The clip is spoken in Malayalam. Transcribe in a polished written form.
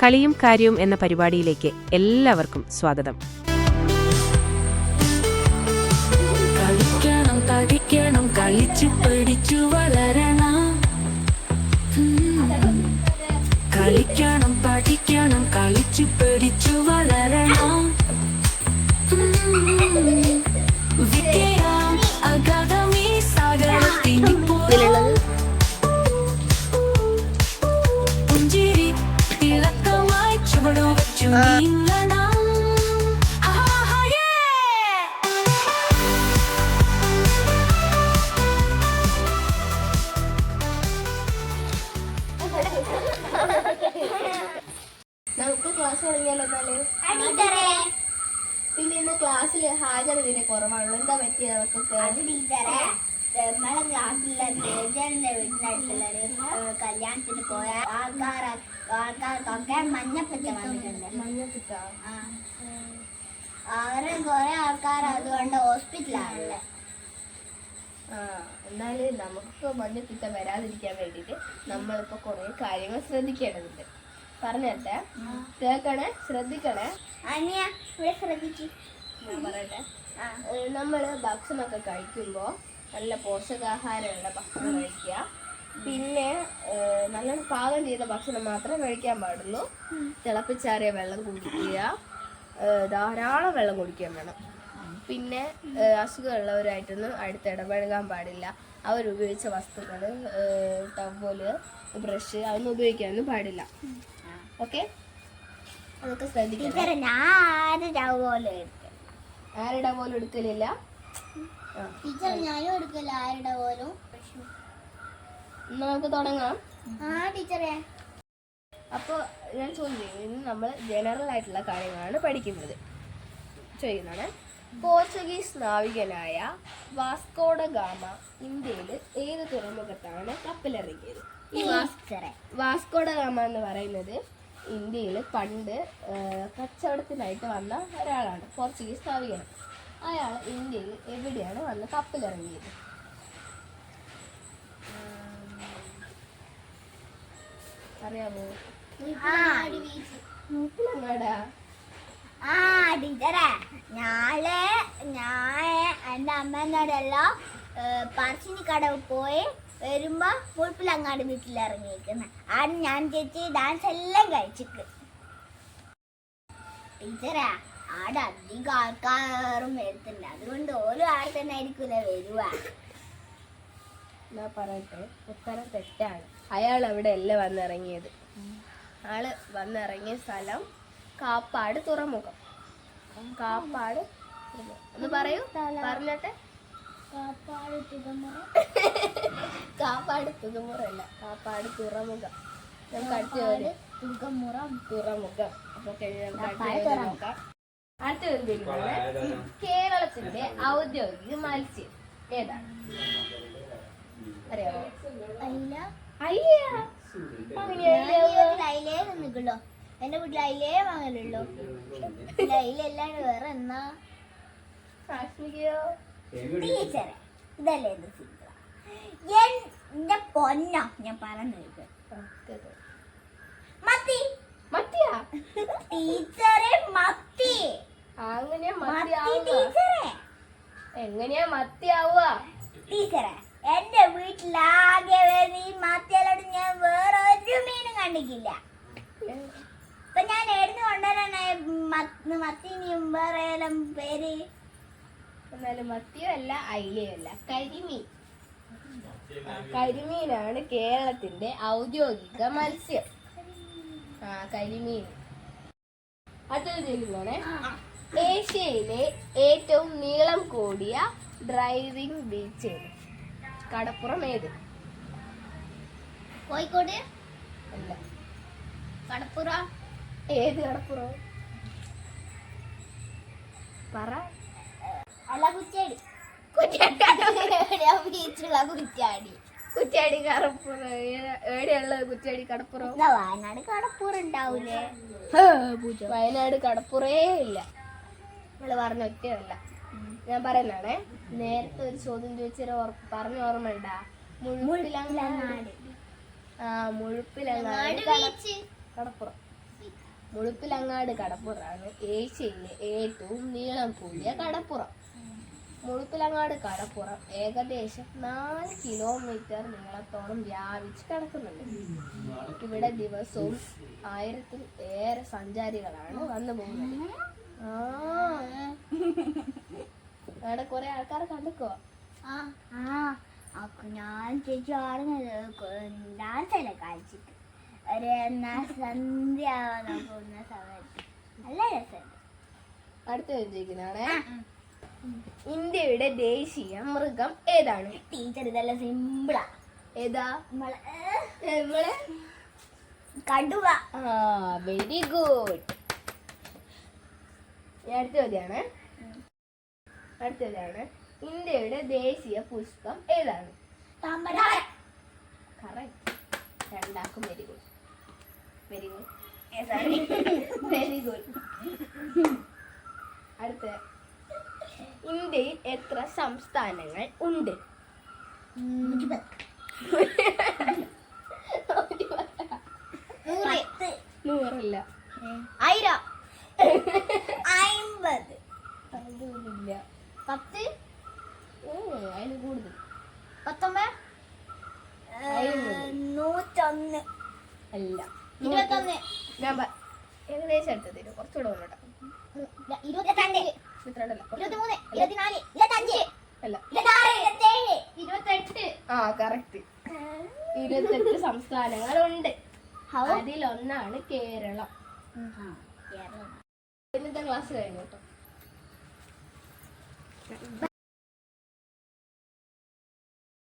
കളിയും കാര്യവും എന്ന പരിപാടിയിലേക്ക് എല്ലാവർക്കും സ്വാഗതം. കളിക്കണം പഠിക്കണം കളിച്ചു പഠിച്ചു വളരണം. കളിക്കണം പഠിക്കണം കളിച്ചു പഠിച്ചു വളരണം. വിദ്യാം അഗാധമീ സാഗരത്തിനിപ്പോൾ പുഞ്ചിരി തിളക്കമായി ചുവടു വച്ചു നീങ്ങണം. നമുക്ക് ക്ലാസ് തുടങ്ങിയാലോ? പിന്നെ ഇന്ന് ക്ലാസ്സിൽ ഹാജർ ഇതിന് കുറവാണല്ലോ, എന്താ പറ്റിയത് അവർക്കൊക്കെ? നമ്മളെ ക്ലാസ്സിലെ തേജന്റെ വീട്ടിനടുത്തുള്ളൊരു കല്യാണത്തിന് പോയ ആൾക്കാർക്കൊക്കെ മഞ്ഞപ്പിത്ത വന്നിട്ടുണ്ട്. മഞ്ഞപ്പിത്ത അവര് കുറെ ആൾക്കാർ അതുകൊണ്ട് ഹോസ്പിറ്റലാണല്ലേ. എന്നാലും നമുക്ക് മഞ്ഞപ്പിത്തം വരാതിരിക്കാൻ വേണ്ടിയിട്ട് നമ്മളിപ്പോൾ കുറേ കാര്യങ്ങൾ ശ്രദ്ധിക്കേണ്ടതുണ്ട്. പറഞ്ഞിട്ടെ, കേൾക്കണേ, ശ്രദ്ധിക്കണേ. അനിയ ഇവിടെ ശ്രദ്ധിച്ചു. ഞാൻ പറയട്ടെ, നമ്മൾ ഭക്ഷണമൊക്കെ കഴിക്കുമ്പോൾ നല്ല പോഷകാഹാരമുള്ള ഭക്ഷണം കഴിക്കുക. പിന്നെ നല്ലോണം പാകം ചെയ്ത ഭക്ഷണം മാത്രമേ കഴിക്കാൻ പാടുള്ളൂ. തിളപ്പിച്ചാറിയ വെള്ളം കുടിക്കുക, ധാരാളം വെള്ളം കുടിക്കാൻ വേണം. പിന്നെ അസുഖമുള്ളവരായിട്ടൊന്നും അടുത്ത് ഇടപഴകാൻ പാടില്ല. അവരുപയോഗിച്ച വസ്തുക്കൾ, ടവല്, ബ്രഷ് അതൊന്നും ഉപയോഗിക്കാനൊന്നും പാടില്ല. ഓക്കെ, അതൊക്കെ ശ്രദ്ധിക്കണം. ആരുടെ പോലും എടുക്കലില്ല. ടീച്ചർ ഞാനും എടുക്കില്ല ആരുടെ പോലും. നമുക്ക് തുടങ്ങാം. ടീച്ചറെ, അപ്പോൾ ഞാൻ ചോദിക്കും, ഇന്ന് നമ്മൾ ജനറൽ ആയിട്ടുള്ള കാര്യങ്ങളാണ് പഠിക്കുന്നത്. ചോദിക്കുന്നതാണ്, പോർച്ചുഗീസ് നാവികനായ വാസ്കോഡ ഗാമ ഇന്ത്യയിൽ ഏത് തുറമുഖത്താണ് കപ്പലിറങ്ങിയത്? വാസ്കോഡ ഗാമ എന്ന് പറയുന്നത് ഇന്ത്യയിൽ പണ്ട് കച്ചവടത്തിനായിട്ട് വന്ന ഒരാളാണ്, പോർച്ചുഗീസ് നാവികനാണ്. അയാൾ ഇന്ത്യയിൽ എവിടെയാണ് വന്ന് കപ്പലിറങ്ങിയത്? അറിയാമോ? മൂപ്പിലങ്ങാടാ. ടീച്ചറെ, ഞാൻ എൻ്റെ അമ്മേനോടെല്ലാം പറശ്ശിനിക്കടവ് പോയി വരുമ്പോ മുൾപ്പിലങ്ങാട് വീട്ടിലിറങ്ങിയിരിക്കുന്നത്. ആണ് ഞാൻ ചേച്ചി ഡാൻസ് എല്ലാം കഴിച്ചിട്ട്. ടീച്ചറെ, ആടെ അധികം ആൾക്കാരും വരുത്തുണ്ട്, അതുകൊണ്ട് ഓരോ ആൾ തന്നെ ആയിരിക്കൂല വരുക. ഞാൻ പറയട്ടെ, ഉത്തരം തെറ്റാണ്. അയാൾ അവിടെ അല്ല വന്നിറങ്ങിയത്. ആള് വന്നിറങ്ങിയ സ്ഥലം കാപ്പാട് തുറമുഖം. കാപ്പാട് ഒന്ന് പറയൂ, പറഞ്ഞട്ടെ. കാപ്പാട് തുറമുഖം. കാപ്പാട് തുറമുഖമല്ല, കാപ്പാട് തുറമുഖം. തുറമുഖം. അപ്പൊ നോക്കാം. അടുത്ത കേരളത്തിന്റെ ഔദ്യോഗിക മത്സ്യം ഏതാണ്? അറിയാമോ? അയിലേ നിൽക്കുള്ളൂ. എന്റെ വീട്ടിൽ അയിലേ വാങ്ങലുള്ളൂ. അയിലല്ലാണ്ട് വേറെ എന്നാ? ടീച്ചറെ, ഇതല്ലേ എന്റെ പൊന്നോ, ഞാൻ പറഞ്ഞു മത്തി. മത്തിയാ? ടീച്ചറെ, മത്തി. എങ്ങനെയാ മത്തിയാവുക? ടീച്ചറെ, എന്റെ വീട്ടിലാകെ വരുന്ന ഈ മത്തിയോട് ഞാൻ വേറെ ഒരു മീനും കണ്ടിട്ടില്ല. ഇപ്പൊ ഞാൻ എഴുന്ന് കൊണ്ടുവരാണ് മത്തിനെയും വേറെ പേര്. എന്നാലും മത്തിയോ അല്ല, അയിലയോ അല്ല, കരിമീൻ. കരിമീനാണ് കേരളത്തിന്റെ ഔദ്യോഗിക മത്സ്യം. കരിമീൻ. അടുത്തത് ചോദിക്കുന്നതാണ്, ഏഷ്യയിലെ ഏറ്റവും നീളം കൂടിയ ഡ്രൈവിംഗ് ബീച്ച് ഏത്? കടപ്പുറം ഏത്? കോഴിക്കോട് അല്ല. കടപ്പുറം. ഏത് കടപ്പുറം? പറ. അല്ല, കുറ്റ്യാടി. ബീച്ചുള്ള കുറ്റ്യാടി. കുറ്റ്യാടി കടപ്പുറം എവിടെയുള്ളത്? കുറ്റ്യാടി കടപ്പുറം വയനാട് കടപ്പുറം ഉണ്ടാവൂലേ? വയനാട് കടപ്പുറേ ഇല്ല. നമ്മള് പറഞ്ഞ ഒറ്റയല്ല. ഞാൻ പറയുന്നതാണേ. നേരത്തെ ഒരു ചോദ്യം ചോദിച്ചാൽ പറഞ്ഞ ഓർമ്മയുണ്ടാ? മുഴുപ്പിലങ്ങാട്. മുഴുപ്പിലങ്ങാട് കടപ്പുറം. മുഴുപ്പിലങ്ങാട് കടപ്പുറമാണ് ഏഷ്യയിലെ ഏറ്റവും നീളം കൂടിയ കടപ്പുറം. മുഴുപ്പിലങ്ങാട് കടപ്പുറം ഏകദേശം 4 കിലോമീറ്റർ നീളത്തോളം വ്യാപിച്ച് കിടക്കുന്നുണ്ട്. ഇവിടെ ദിവസവും 1000-ൽ ഏറെ സഞ്ചാരികളാണ് വന്നു പോകുന്നത്. അവിടെ കുറെ ആൾക്കാർ കണ്ടുക്കോ. ഞാൻ ചേച്ചി ഡാൻസല്ല കളിച്ചിട്ട് ഒരു സന്ധ്യ ആവാൻ പോകുന്ന സമയത്ത് നല്ല രസമുണ്ട്. അടുത്ത ചോദിക്കുന്നതാണ്, ഇന്ത്യയുടെ ദേശീയ മൃഗം ഏതാണ്? ടീച്ചർ ഇതെല്ലാം സിമ്പിളാ. ഏതാ? നമ്മളെ കടുവ. Very good. അടുത്ത ചോദ്യമാണ്, ഇന്ത്യയുടെ ദേശീയ പുഷ്പം ഏതാണ്? താമര. കറക്റ്റ്. രണ്ടാക്കും very good. Very good. Very good. അടുത്ത, ഇന്ത്യയിൽ എത്ര സംസ്ഥാനങ്ങൾ ഉണ്ട്? 100. 1000. 50. അതില്ല. 10. അതിന് കൂടുതൽ. 19. 101. അല്ല. 21. ഞാൻ ഏകദേശം എടുത്തത് കുറച്ചുകൂടെ കൊണ്ടോട്ടെ. 22. 22 അല്ല. 23. 24. 25. അല്ല. 26. 27. കറക്റ്റ്. 28 സംസ്ഥാനങ്ങളുണ്ട്. അതിലൊന്നാണ് കേരളം. ഇന്നത്തെ ക്ലാസ് കഴിഞ്ഞു കേട്ടോ.